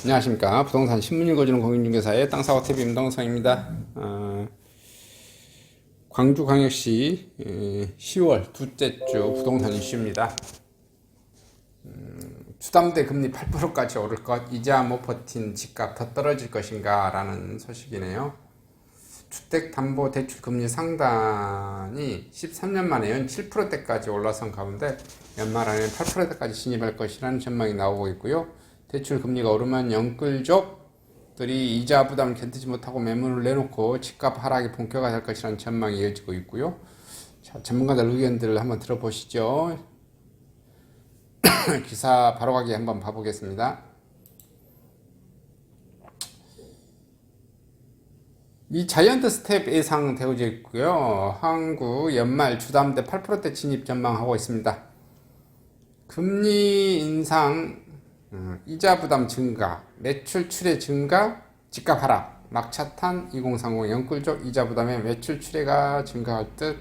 안녕하십니까. 부동산 신문 읽어주는 공인중개사의 땅사고TV 임동성입니다. 광주광역시 10월 둘째 주 부동산 이슈입니다. 주담대 금리 8%까지 오를 것, 이자 못 버틴 집값 더 떨어질 것인가 라는 소식이네요. 주택담보대출 금리 상단이 13년 만에 연 7%대까지 올라선 가운데 연말 안에 8%대까지 진입할 것이라는 전망이 나오고 있고요. 대출 금리가 오르면 영끌족들이 이자 부담을 견디지 못하고 매물을 내놓고 집값 하락이 본격화될 것이라는 전망이 이어지고 있고요. 자, 전문가들 의견들을 한번 들어보시죠. 기사 바로가기 한번 봐보겠습니다. 이 자이언트 스텝 예상되어져 있고요. 한국 연말 주담대 8%대 진입 전망하고 있습니다. 금리 인상, 이자 부담 증가, 매출 출회 증가, 집값 하락, 막차탄 2030 영끌족 이자 부담에 매출 출회가 증가할 듯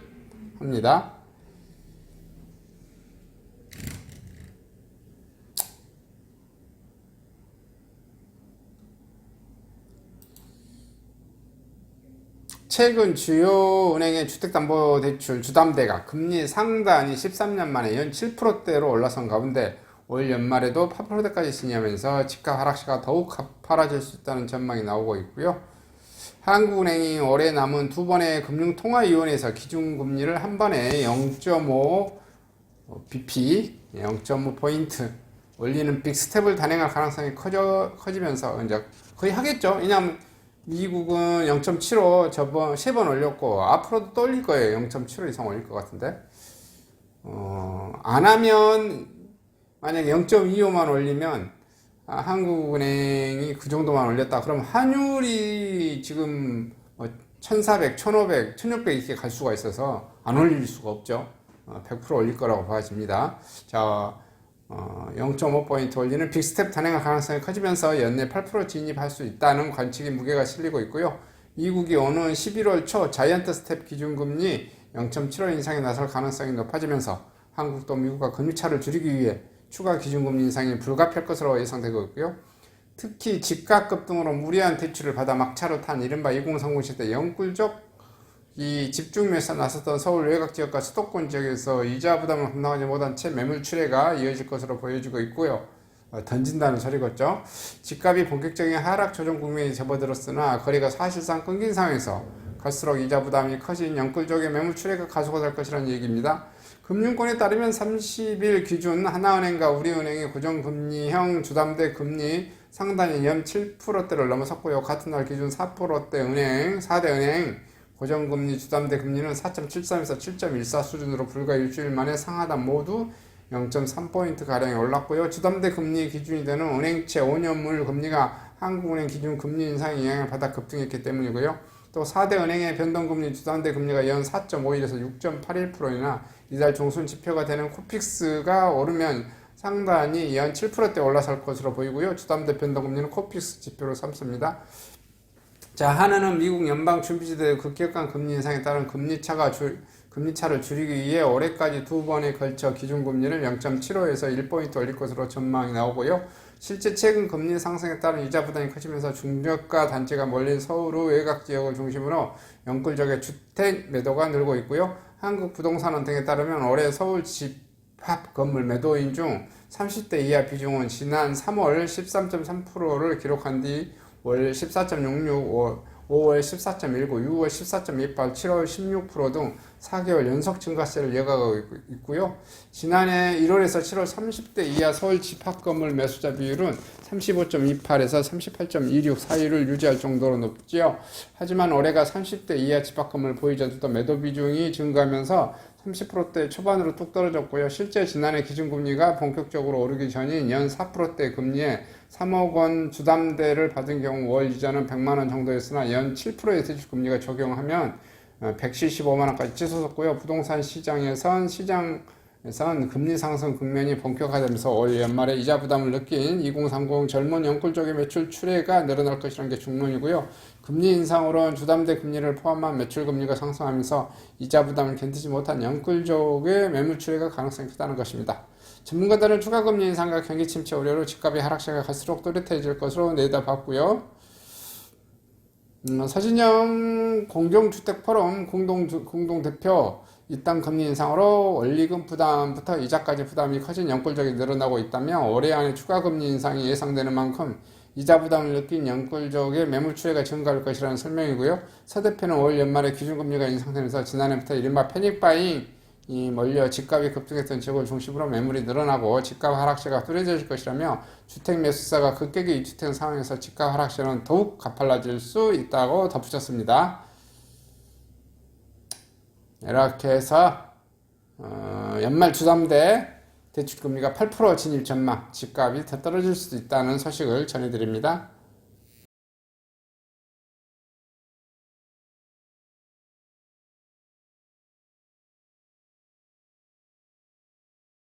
합니다. 최근 주요 은행의 주택담보대출 주담대가 금리 상단이 13년 만에 연 7%대로 올라선 가운데 올 연말에도 8%대까지 진입하면서 집값 하락세가 더욱 가파라질 수 있다는 전망이 나오고 있고요. 한국은행이 올해 남은 두 번의 금융통화위원회에서 기준금리를 한 번에 0.5 bp, 0.5포인트 올리는 빅스텝을 단행할 가능성이 커지면서 이제 거의 하겠죠. 왜냐하면 미국은 0.75 저번 3번 올렸고 앞으로도 또 올릴 거예요. 0.75 이상 올릴 것 같은데 안 하면 만약에 0.25만 올리면 한국은행이 그 정도만 올렸다 그러면 환율이 지금 1400, 1500, 1600 이렇게 갈 수가 있어서 안 올릴 수가 없죠. 100% 올릴 거라고 봐집니다. 자, 0.5포인트 올리는 빅스텝 단행할 가능성이 커지면서 연내 8% 진입할 수 있다는 관측이 무게가 실리고 있고요. 미국이 오는 11월 초 자이언트 스텝 기준금리 0.75 인상에 나설 가능성이 높아지면서 한국도 미국과 금리차를 줄이기 위해 추가 기준금리 인상이 불가피할 것으로 예상되고 있고요. 특히 집값 등으로 무리한 대출을 받아 막차로 탄 이른바 2030 시대 영끌족 이 집중매수에 나섰던 서울 외곽 지역과 수도권 지역에서 이자 부담을 감당하지 못한 채 매물 출회가 이어질 것으로 보여지고 있고요. 던진다는 소리겠죠. 집값이 본격적인 하락 조정 국면에 접어들었으나 거래가 사실상 끊긴 상황에서 갈수록 이자 부담이 커진 영끌족의 매물 출회가 가속화될 것이라는 얘기입니다. 금융권에 따르면 30일 기준 하나은행과 우리은행의 고정금리형 주담대 금리 상단이 연 7%대를 넘어섰고요. 같은 날 기준 4%대 은행, 4대 은행 고정금리 주담대 금리는 4.73에서 7.14 수준으로 불과 일주일 만에 상하단 모두 0.3포인트가량이 올랐고요. 주담대 금리 기준이 되는 은행채 5년물 금리가 한국은행 기준 금리 인상의 영향을 받아 급등했기 때문이고요. 또 4대 은행의 변동금리 주담대 금리가 연 4.51에서 6.81%이나 이달 중순 지표가 되는 코픽스가 오르면 상단이 연 7%대 올라설 것으로 보이고요. 주담대 변동금리는 코픽스 지표로 삼습니다. 자, 하나는 미국 연방준비제도의 급격한 금리 인상에 따른 금리차를 줄이기 위해 올해까지 두 번에 걸쳐 기준금리를 0.75에서 1포인트 올릴 것으로 전망이 나오고요. 실제 최근 금리 상승에 따른 이자 부담이 커지면서 중저가 단지가 몰린 서울 외곽 지역을 중심으로 영끌족의 주택 매도가 늘고 있고요. 한국부동산원 등에 따르면 올해 서울 집합 건물 매도인 중 30대 이하 비중은 지난 3월 13.3%를 기록한 뒤 월 14.66, 5월 14.19, 6월 14.28, 7월 16% 등 4개월 연속 증가세를 이어가고 있고요. 지난해 1월에서 7월 30대 이하 서울 집합건물 매수자 비율은 35.28에서 38.26 사이를 유지할 정도로 높지요. 하지만 올해가 30대 이하 집합건물 보유자들도 매도 비중이 증가하면서 30%대 초반으로 뚝 떨어졌고요. 실제 지난해 기준금리가 본격적으로 오르기 전인 연 4%대 금리에 3억 원 주담대를 받은 경우 월 이자는 100만 원 정도였으나 연 7%의 대출금리가 적용하면 175만 원까지 치솟았고요. 부동산 시장에선 금리 상승 국면이 본격화되면서 올 연말에 이자 부담을 느낀 2030 젊은 영끌족의 매출 출회가 늘어날 것이라는 게 중론이고요. 금리 인상으로는 주담대 금리를 포함한 매출 금리가 상승하면서 이자 부담을 견디지 못한 영끌족의 매물 출회가 가능성이 크다는 것입니다. 전문가들은 추가 금리 인상과 경기 침체 우려로 집값의 하락세가 갈수록 또렷해질 것으로 내다봤고요. 서진영 공정주택 포럼 공동대표 이땅 금리 인상으로 원리금 부담부터 이자까지 부담이 커진 연끌족이 늘어나고 있다며 올해 안에 추가 금리 인상이 예상되는 만큼 이자 부담을 느낀 연끌족의 매물 추이가 증가할 것이라는 설명이고요. 서 대표는 올 연말에 기준금리가 인상되면서 지난해부터 이른바 패닉바잉이 몰려 집값이 급등했던 지역을 중심으로 매물이 늘어나고 집값 하락세가 뚜렷해질 것이라며 주택 매수사가 급격히 위축된 상황에서 집값 하락세는 더욱 가팔라질 수 있다고 덧붙였습니다. 이렇게 해서 연말 주3대 대출금리가 8% 진입 전망, 집값이 더 떨어질 수도 있다는 소식을 전해드립니다.